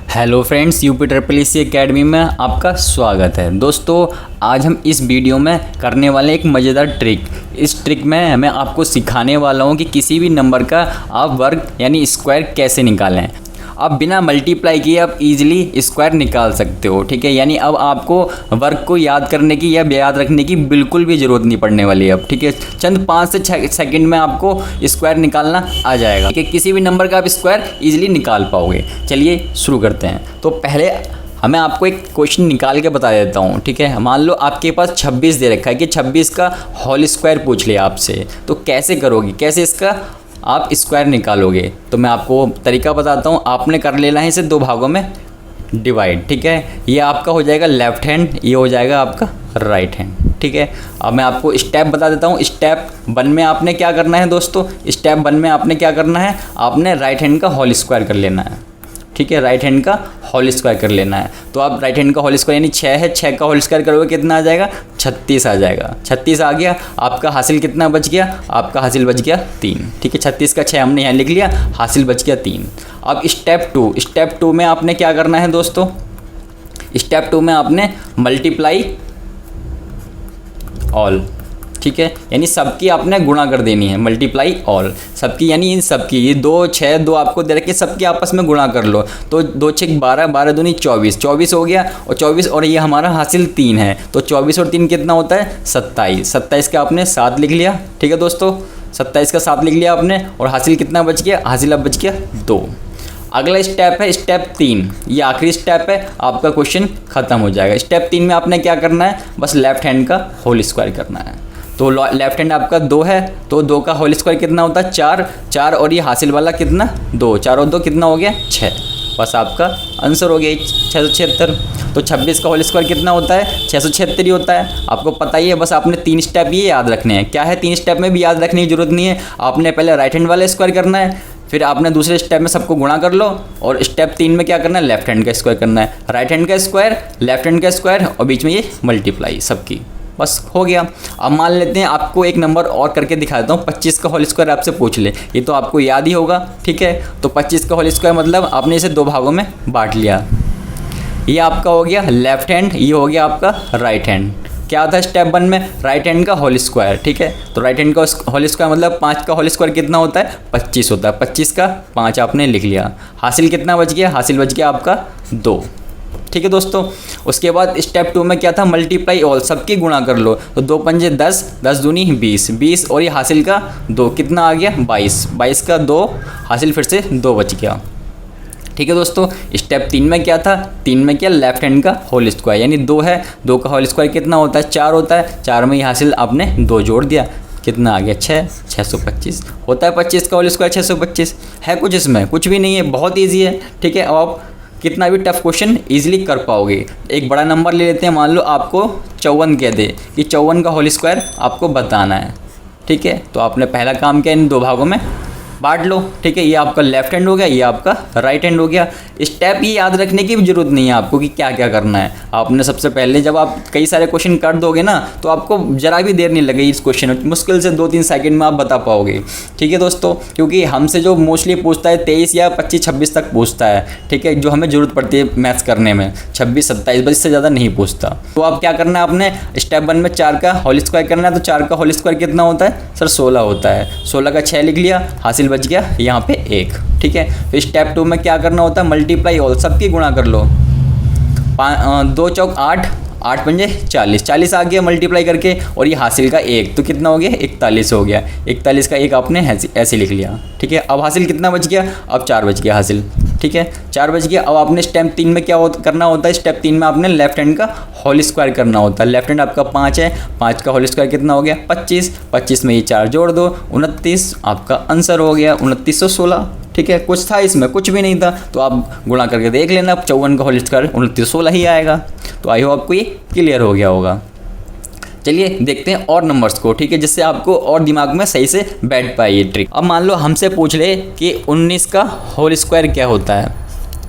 Hello friends, UP triple C academy में आपका स्वागत है। दोस्तों, आज हम इस वीडियो में करने वाले एक मज़ेदार ट्रिक। इस ट्रिक में मैं आपको सिखाने वाला हूं कि किसी भी नंबर का आप वर्ग यानी स्क्वायर कैसे निकालें। अब बिना मल्टीप्लाई किए आप इजीली स्क्वायर निकाल सकते हो। ठीक है, यानी अब आपको वर्ग को याद करने की या याद रखने की बिल्कुल भी ज़रूरत नहीं पड़ने वाली है अब। ठीक है, चंद 5 से 6 सेकंड में आपको स्क्वायर निकालना आ जाएगा। ठीक है, किसी भी नंबर का आप स्क्वायर इजीली निकाल पाओगे। चलिए शुरू करते हैं। तो पहले मैं आपको एक क्वेश्चन निकाल के बता देता हूँ। ठीक है, मान लो आपके पास 26 दे रखा है कि 26 का होल स्क्वायर पूछ लिया आपसे, तो कैसे करोगे, कैसे इसका आप स्क्वायर निकालोगे। तो मैं आपको तरीका बताता हूँ। आपने कर लेना है इसे 2 भागों में डिवाइड। ठीक है, ये आपका हो जाएगा लेफ्ट हैंड, ये हो जाएगा आपका राइट हैंड। ठीक है, अब मैं आपको स्टेप बता देता हूँ। स्टेप 1 में आपने क्या करना है दोस्तों, स्टेप 1 में आपने क्या करना है, आपने राइट हैंड का होल स्क्वायर कर लेना है। ठीक है, राइट हैंड का होल स्क्वायर कर लेना है। तो आप राइट हैंड का होल स्क्वायर यानी 6 है, 6 का होल स्क्वायर करोगे कितना आ जाएगा, 36 आ जाएगा। 36 आ गया, आपका हासिल कितना बच गया, आपका हासिल बच गया 3। ठीक है, 36 का 6 हमने यहाँ लिख लिया, हासिल बच गया 3। अब स्टेप 2 में आपने क्या करना है दोस्तों, स्टेप 2 में आपने मल्टीप्लाई ऑल। ठीक है, यानी सबकी आपने गुणा कर देनी है, मल्टीप्लाई ऑल सबकी, यानी इन सबकी, ये 2 6 2 आपको दे रखे, सबकी आपस में गुणा कर लो। तो 2 6 12, 12 दूनी 24, 24 हो गया, और 24 और ये हमारा हासिल 3 है, तो 24 और 3 कितना होता है 27। 27 का आपने 7 लिख लिया। ठीक है दोस्तों, 27 का 7 लिख लिया आपने, और हासिल कितना बच गया, हासिल अब बच गया 2। अगला स्टेप है स्टेप 3, ये आखिरी स्टेप है, आपका क्वेश्चन खत्म हो जाएगा। स्टेप 3 में आपने क्या करना है, बस लेफ्ट हैंड का होल स्क्वायर करना है। तो लेफ्ट हैंड आपका 2 है, तो 2 का होल स्क्वायर कितना होता है 4, और ये हासिल वाला कितना 2, 4 और 2 कितना हो गया 6। बस आपका आंसर हो गया 676। तो 26 का होल स्क्वायर कितना होता है 676 ही होता है, आपको पता ही है। बस आपने 3 स्टेप ये याद रखने हैं। क्या है, 3 स्टेप में भी याद रखने की जरूरत नहीं है। आपने पहले राइट हैंड वाला स्क्वायर करना है, फिर आपने दूसरे स्टेप में सबको गुणा कर लो, और स्टेप 3 में क्या करना है, लेफ्ट हैंड का स्क्वायर करना है। राइट हैंड का स्क्वायर, लेफ्ट हैंड का स्क्वायर, और बीच में ये मल्टीप्लाई सबकी, बस हो गया। अब मान लेते हैं आपको एक नंबर और करके दिखा देता हूँ। 25 का होल स्क्वायर आपसे पूछ ले, ये तो आपको याद ही होगा। ठीक है, तो 25 का होल स्क्वायर मतलब आपने इसे 2 भागों में बांट लिया। ये आपका हो गया लेफ्ट हैंड, ये हो गया आपका राइट हैंड। क्या था स्टेप 1 में, राइट हैंड का होल स्क्वायर। ठीक है, तो राइट हैंड का होल स्क्वायर मतलब 5 का होल स्क्वायर कितना होता है 25 होता है। 25 का 5 आपने लिख लिया। हासिल कितना बच गया, हासिल बच गया आपका 2। ठीक है दोस्तों, उसके बाद स्टेप 2 में क्या था, मल्टीप्लाई ऑल सबकी गुणा कर लो। तो 2 पंजे 10, 10 दूनी 20, 20 और ये हासिल का 2 कितना आ गया 22, 22 का 2, हासिल फिर से 2 बच गया। ठीक है दोस्तों, स्टेप 3 में क्या था, 3 में क्या, लेफ्ट हैंड का होल स्क्वायर, यानी 2 है, 2 का होल स्क्वायर कितना होता है 4 होता है। 4 में ये हासिल आपने 2 जोड़ दिया, कितना आ गया 6, 625 होता है। 25 का होल स्क्वायर 625 है, कुछ इसमें कुछ भी नहीं है, बहुत ईजी है। ठीक है, अब आप कितना भी टफ क्वेश्चन इजीली कर पाओगे। एक बड़ा नंबर ले लेते हैं, मान लो आपको 54 कह दे कि 54 का होल स्क्वायर आपको बताना है। ठीक है, तो आपने पहला काम किया, इन 2 भागों में बांट लो। ठीक है, ये आपका लेफ्ट हैंड हो गया, ये आपका राइट हैंड हो गया। स्टेप ये याद रखने की भी जरूरत नहीं है आपको कि क्या क्या करना है। आपने सबसे पहले जब आप कई सारे क्वेश्चन कर दोगे ना, तो आपको जरा भी देर नहीं लगेगी इस क्वेश्चन में, मुश्किल से 2-3 सेकंड में आप बता पाओगे। ठीक है दोस्तों, क्योंकि हमसे जो मोस्टली पूछता है 23 या 25 26 तक पूछता है। ठीक है, जो हमें ज़रूरत पड़ती है मैथ्स करने में 26 27 बस, इससे ज़्यादा नहीं पूछता। तो आप क्या करना है, आपने स्टेप 1 में 4 का होल स्क्वायर करना है। तो 4 का होल स्क्वायर कितना होता है सर 16 होता है। 16 का 6 लिख लिया, हासिल बच गया यहाँ पे 1। ठीक है, फिर स्टेप 2 में क्या करना होता है, मल्टीप्लाई ऑल सबकी गुणा कर लो। 2 चौक 8, 8 पंजे 40, 40 आ गया मल्टीप्लाई करके, और ये हासिल का 1 तो कितना हो गया 41 हो गया। 41 का 1 आपने ऐसे लिख लिया। ठीक है, अब हासिल कितना बच गया, अब 4 बच गया हासिल। ठीक है, 4 बच गया। अब आपने स्टेप 3 में क्या करना होता है, स्टेप 3 में आपने लेफ्ट हैंड का होल स्क्वायर करना होता है। लेफ्ट हैंड आपका 5 है, 5 का होल स्क्वायर कितना हो गया 25, 25 में ये 4 जोड़ दो 29, आपका आंसर हो गया 2916। ठीक है, कुछ था इसमें, कुछ भी नहीं था, तो आप गुणा करके देख लेना। 54 का होल स्क्वायर 2916 ही आएगा। तो आई होप आपको ये क्लियर हो गया होगा। चलिए देखते हैं और नंबर्स को। ठीक है, जिससे आपको और दिमाग में सही से बैठ पाए ये ट्रिक। अब मान लो हमसे पूछ ले कि 19 का होल स्क्वायर क्या होता है।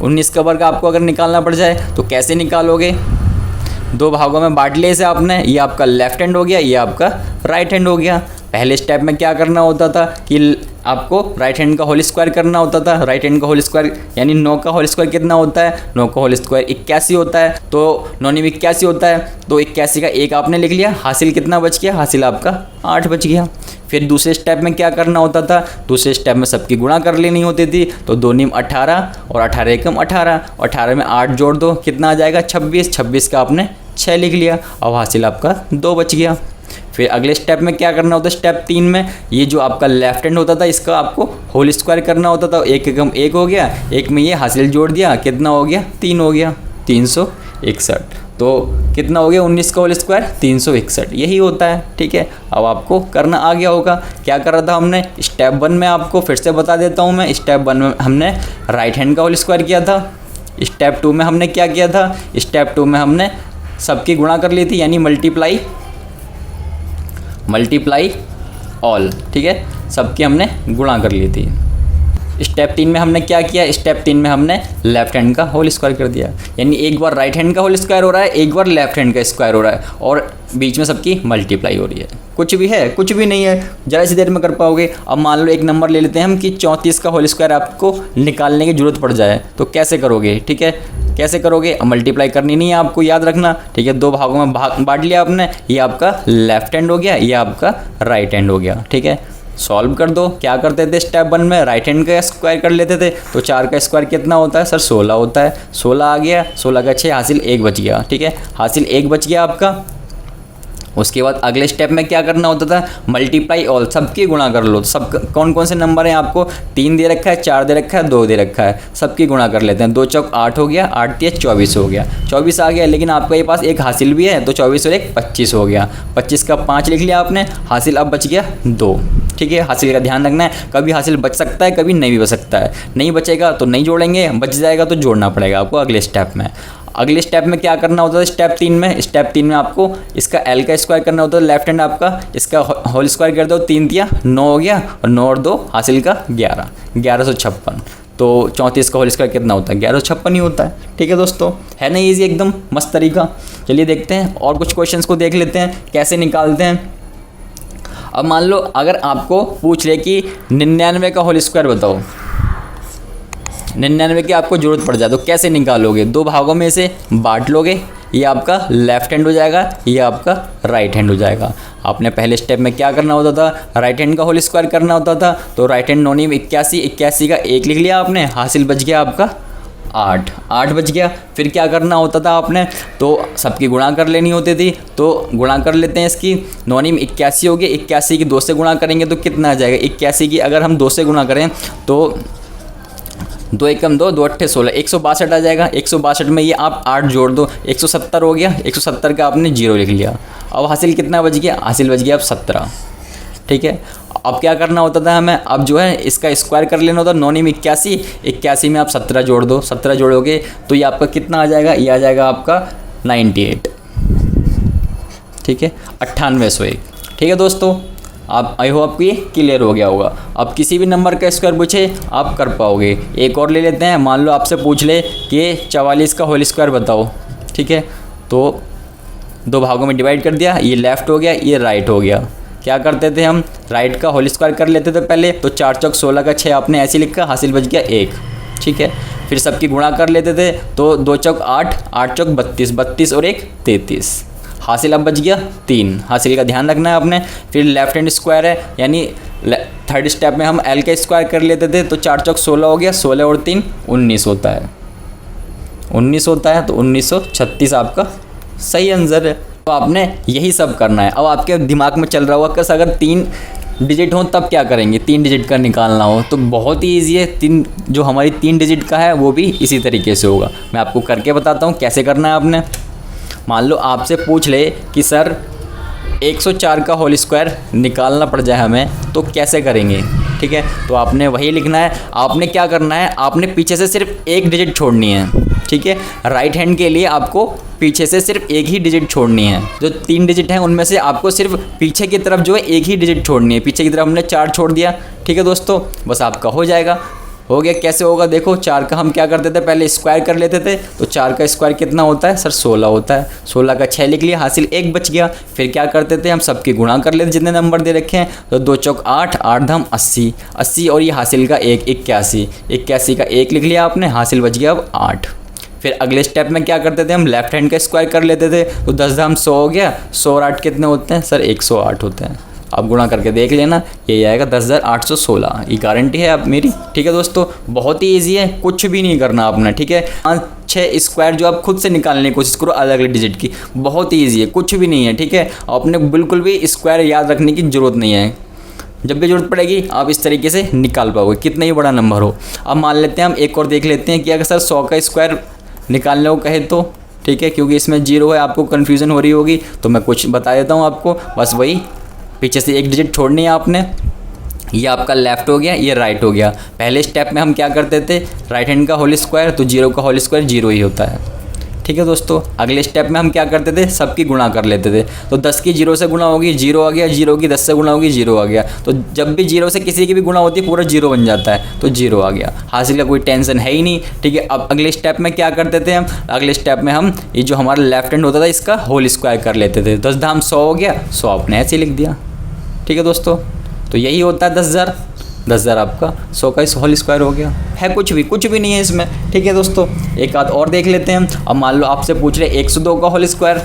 19 का वर्ग आपको अगर निकालना पड़ जाए तो कैसे निकालोगे, 2 भागों में बांट लिया इसे आपने। ये आपका लेफ्ट हैंड हो गया, ये आपका राइट हैंड हो गया। पहले स्टेप में क्या करना होता था कि आपको राइट हैंड का होल स्क्वायर करना होता था। राइट हैंड का होल स्क्वायर यानी 9 का होल स्क्वायर कितना होता है, 9 का होल स्क्वायर 81 होता है, तो 9 में 81 होता है, तो 81 का एक आपने लिख लिया, हासिल कितना बच गया, हासिल आपका 8 बच गया। फिर दूसरे स्टेप में क्या करना होता था, दूसरे स्टेप में सबकी गुणा कर लेनी होती थी, तो 2 नीम 18 और 18 एकम 18, 18 में 8 जोड़ दो कितना आ जाएगा 26, 26 का आपने 6 लिख लिया, अब हासिल आपका 2 बच गया। फिर अगले स्टेप में क्या करना होता है, स्टेप 3 में ये जो आपका लेफ्ट हैंड होता था इसका आपको होल स्क्वायर करना होता था, एक एकम 1 हो गया, एक में ये हासिल जोड़ दिया कितना हो गया 3 हो गया, 361, तो कितना हो गया 19 का होल स्क्वायर 361, यही होता है। ठीक है, अब आपको करना आ गया होगा। क्या कर रहा था हमने, स्टेप 1 में आपको फिर से बता देता हूँ मैं, स्टेप 1 में हमने राइट हैंड का होल स्क्वायर किया था, स्टेप 2 में हमने क्या किया था, स्टेप 2 में हमने सबकी गुणा कर ली थी यानी मल्टीप्लाई ऑल। ठीक है, सबकी हमने गुणा कर ली थी। स्टेप 3 में हमने क्या किया, स्टेप 3 में हमने लेफ्ट हैंड का होल स्क्वायर कर दिया, यानी एक बार राइट हैंड का होल स्क्वायर हो रहा है, एक बार लेफ्ट हैंड का स्क्वायर हो रहा है, और बीच में सबकी मल्टीप्लाई हो रही है। कुछ भी है, कुछ भी नहीं है, ज़रा सी देर में कर पाओगे। अब मान लो एक नंबर ले लेते हैं हम कि 34 का होल स्क्वायर आपको निकालने की जरूरत पड़ जाए, तो कैसे करोगे। ठीक है, कैसे करोगे, मल्टीप्लाई करनी नहीं है आपको, याद रखना। ठीक है, 2 भागों में बांट लिया आपने, ये आपका लेफ्ट हैंड हो गया, ये आपका राइट हैंड हो गया। ठीक है, सॉल्व कर दो। क्या करते थे स्टेप 1 में, राइट हैंड का स्क्वायर कर लेते थे, तो 4 का स्क्वायर कितना होता है सर 16 होता है, 16 आ गया, 16 का 6 हासिल 1 बच गया। ठीक है, हासिल 1 बच गया आपका। उसके बाद अगले स्टेप में क्या करना होता था, मल्टीप्लाई ऑल, सबकी गुणा कर लो। सब कौन कौन से नंबर हैं आपको, 3 दे रखा है, 4 दे रखा है, 2 दे रखा है, सबकी गुणा कर लेते हैं। 2 चौक 8 हो गया, 8 3 24 हो गया, 24 आ गया, लेकिन आपके ये पास एक हासिल भी है, तो 24 और 1 25 हो गया, 25 का 5 लिख लिया आपने, हासिल अब बच गया 2। ठीक है, हासिल का ध्यान रखना है, कभी हासिल बच सकता है, कभी नहीं भी बच सकता है। नहीं बचेगा तो नहीं जोड़ेंगे, बच जाएगा तो जोड़ना पड़ेगा आपको अगले स्टेप में। अगले स्टेप में क्या करना होता है, स्टेप 3 में, स्टेप 3 में आपको इसका एल का स्क्वायर करना होता है, लेफ्ट हैंड आपका इसका होल स्क्वायर कर दो, 3 दिया 9 हो गया, और 9 और 2 हासिल का 11, 1156, तो 34 का होल स्क्वायर कितना होता है 1156 ही होता है। ठीक है दोस्तों, है ना ईजी एकदम मस्त तरीका। चलिए देखते हैं और कुछ क्वेश्चंस को देख लेते हैं कैसे निकालते हैं। अब मान लो अगर आपको पूछ ले कि 99 का होल स्क्वायर बताओ, 99 की आपको ज़रूरत पड़ जाए तो कैसे निकालोगे, 2 भागों में से बांट लोगे, ये आपका लेफ्ट हैंड हो जाएगा, ये आपका राइट हैंड हो जाएगा। आपने पहले स्टेप में क्या करना होता था, राइट हैंड का होल स्क्वायर करना होता था, तो राइट हैंड 9 में 81, 81 का 1 लिख लिया आपने, हासिल बच गया आपका 8 बच गया। फिर क्या करना होता था आपने, तो सबकी गुणा कर लेनी होती थी, तो गुणा कर लेते हैं इसकी। 9 में 81 हो गया, 81 की 2 से गुणा करेंगे तो कितना आ जाएगा, 81 की अगर हम 2 से गुणा करें तो 2 एकम 2, 2 अट्ठे 16, 162 आ जाएगा। 162 में ये आप 8 जोड़ दो, 170 हो गया, 170 का आपने 0 लिख लिया। अब हासिल कितना बच गया, हासिल बच गया अब 17। ठीक है, अब क्या करना होता था हमें, अब जो है इसका स्क्वायर कर लेना होता, 9 में 81, 81 में आप 17 जोड़ दो, 17 जोड़ोगे तो ये आपका कितना आ जाएगा, ये आ जाएगा आपका 98। ठीक है, 9801। ठीक है दोस्तों, आप आई होप आपको ये क्लियर हो गया होगा। अब किसी भी नंबर का स्क्वायर पूछे आप कर पाओगे। एक और ले लेते हैं, मान लो आपसे पूछ ले कि 44 का होल स्क्वायर बताओ। ठीक है, तो 2 भागों में डिवाइड कर दिया, ये लेफ़्ट हो गया, ये राइट हो गया। क्या करते थे हम, राइट का होल स्क्वायर कर लेते थे पहले, तो 4 चौक 16 का 6 आपने ऐसे लिखा, हासिल बच गया 1। ठीक है, फिर सबकी गुणा कर लेते थे, तो 2 चौक 8, 8 चौक 32, 32 और 1 33, हासिल अब बच गया 3। हासिल का ध्यान रखना है आपने। फिर लेफ्ट हैंड स्क्वायर है, यानी थर्ड स्टेप में हम एल का स्क्वायर कर लेते थे, तो 4 चौक 16 हो गया, 16 और 3 19 होता है, 19 होता है, तो 1936 आपका सही आंसर है। तो आपने यही सब करना है। अब आपके दिमाग में चल रहा होगा कि अगर 3 डिजिट हो तब क्या करेंगे, 3 डिजिट का निकालना हो, तो बहुत ही ईजी है। जो हमारी 3 डिजिट का है वो भी इसी तरीके से होगा। मैं आपको करके बताता हूँ कैसे करना है आपने। मान लो आपसे पूछ ले कि सर 104 का होल स्क्वायर निकालना पड़ जाए हमें, तो कैसे करेंगे। ठीक है, तो आपने वही लिखना है। आपने क्या करना है, आपने पीछे से सिर्फ 1 डिजिट छोड़नी है। ठीक है, राइट हैंड के लिए आपको पीछे से सिर्फ 1 ही डिजिट छोड़नी है। जो 3 डिजिट हैं उनमें से आपको सिर्फ पीछे की तरफ जो है 1 ही डिजिट छोड़नी है। पीछे की तरफ हमने 4 छोड़ दिया। ठीक है दोस्तों, बस आपका हो जाएगा। हो गया। कैसे होगा देखो, 4 का हम क्या करते थे, पहले स्क्वायर कर लेते थे। तो 4 का स्क्वायर कितना होता है सर, 16 होता है। 16 का 6 लिख लिया, हासिल 1 बच गया। फिर क्या करते थे हम, सबकी गुणा कर लेते जितने नंबर दे रखे हैं। तो 2 चौक 8, 8 धाम 80, 80 और ये हासिल का 1, 81, 81 का 1 लिख लिया आपने, हासिल बच गया अब 8। फिर अगले स्टेप में क्या करते थे हम, लेफ्ट हैंड का स्क्वायर कर लेते थे। तो 10 धाम 100 हो गया, 100 और 8 कितने होते हैं सर, 108 होते हैं। आप गुणा करके देख लेना, ये आएगा 10,816, ये गारंटी है आप मेरी। ठीक है दोस्तों, बहुत ही ईजी है, कुछ भी नहीं करना आपने। ठीक है, 5-6 स्क्वायर जो आप खुद से निकालने की कोशिश करो अलग अलग डिजिट की, बहुत ही ईजी है, कुछ भी नहीं है। ठीक है, आपने बिल्कुल भी स्क्वायर याद रखने की ज़रूरत नहीं है, जब भी ज़रूरत पड़ेगी आप इस तरीके से निकाल पाओगे, कितना ही बड़ा नंबर हो। अब मान लेते हैं हम एक और देख लेते हैं कि अगर सर 100 का स्क्वायर निकालने को कहे तो, ठीक है, क्योंकि इसमें 0 है, आपको कन्फ्यूज़न हो रही होगी तो मैं कुछ बता देता हूँ आपको, बस वही पीछे से एक डिजिट छोड़नी है आपने। ये आपका लेफ़्ट हो गया, ये राइट हो गया। पहले स्टेप में हम क्या करते थे, राइट हैंड का होल स्क्वायर, तो 0 का होल स्क्वायर 0 ही होता है। ठीक है दोस्तों, अगले स्टेप में हम क्या करते थे, सबकी गुणा कर लेते थे। तो 10 की 0 से गुणा होगी, 0 आ गया, 0 की 10 से गुणा होगी, 0 आ गया। तो जब भी 0 से किसी की भी गुणा होती है पूरा 0 बन जाता है, तो 0 आ गया, हासिल का कोई टेंशन है ही नहीं। ठीक है, अब अगले स्टेप में क्या करते थे हम, अगले स्टेप में हम ये जो हमारा लेफ्ट हैंड होता था इसका होल स्क्वायर कर लेते थे। 10 धाम 100 हो गया, 100 आपने ऐसे ही लिख दिया। ठीक है दोस्तों, तो यही होता है 10,000। 10,000 आपका 100 का होल स्क्वायर हो गया, है कुछ भी नहीं है इसमें। ठीक है दोस्तों, एक आध और देख लेते हैं। अब मान लो आपसे पूछ रहे 102 का होल स्क्वायर,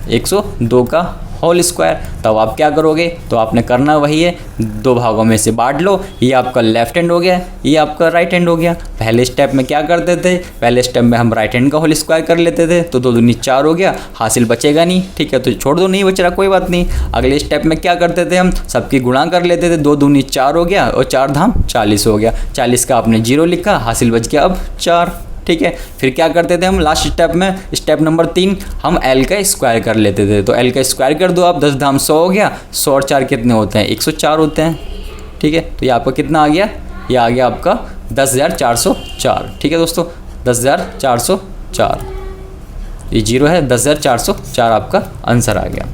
102 का होल स्क्वायर, तब आप क्या करोगे, तो आपने करना वही है, 2 भागों में से बांट लो। ये आपका लेफ्ट हैंड हो गया, ये आपका राइट हैंड हो गया। पहले स्टेप में क्या करते थे, पहले स्टेप में हम राइट हैंड का होल स्क्वायर कर लेते थे, तो 2 दूनी 4 हो गया, हासिल बचेगा नहीं। ठीक है, तो छोड़ दो, नहीं बच रहा कोई बात नहीं। अगले स्टेप में क्या करते थे हम, सबकी गुणा कर लेते थे, 2 दूनी 4 हो गया और 4 धाम 40 हो गया। 40 का आपने 0 लिखा, हासिल बच गया अब 4। ठीक है, फिर क्या करते थे हम लास्ट स्टेप में, स्टेप नंबर 3, हम L का स्क्वायर कर लेते थे। तो L का स्क्वायर कर दो आप, 10 धाम 100 हो गया, 100 और 4 कितने होते हैं, 104 होते हैं। ठीक है, तो ये आपका कितना आ गया, ये आ गया आपका 10,404। ठीक है दोस्तों, 10,404, ये 0 है, 10,404 आपका आंसर आ गया।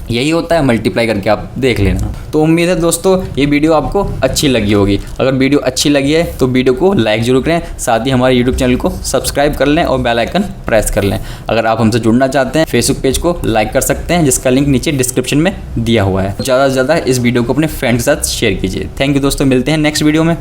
यही होता है, मल्टीप्लाई करके आप देख लेना। तो उम्मीद है दोस्तों ये वीडियो आपको अच्छी लगी होगी। अगर वीडियो अच्छी लगी है तो वीडियो को लाइक ज़रूर करें, साथ ही हमारे यूट्यूब चैनल को सब्सक्राइब कर लें और बेल आइकन प्रेस कर लें। अगर आप हमसे जुड़ना चाहते हैं फेसबुक पेज को लाइक कर सकते हैं, जिसका लिंक नीचे डिस्क्रिप्शन में दिया हुआ है। ज़्यादा से ज़्यादा इस वीडियो को अपने फ्रेंड्स के साथ शेयर कीजिए। थैंक यू दोस्तों, मिलते हैं नेक्स्ट वीडियो में।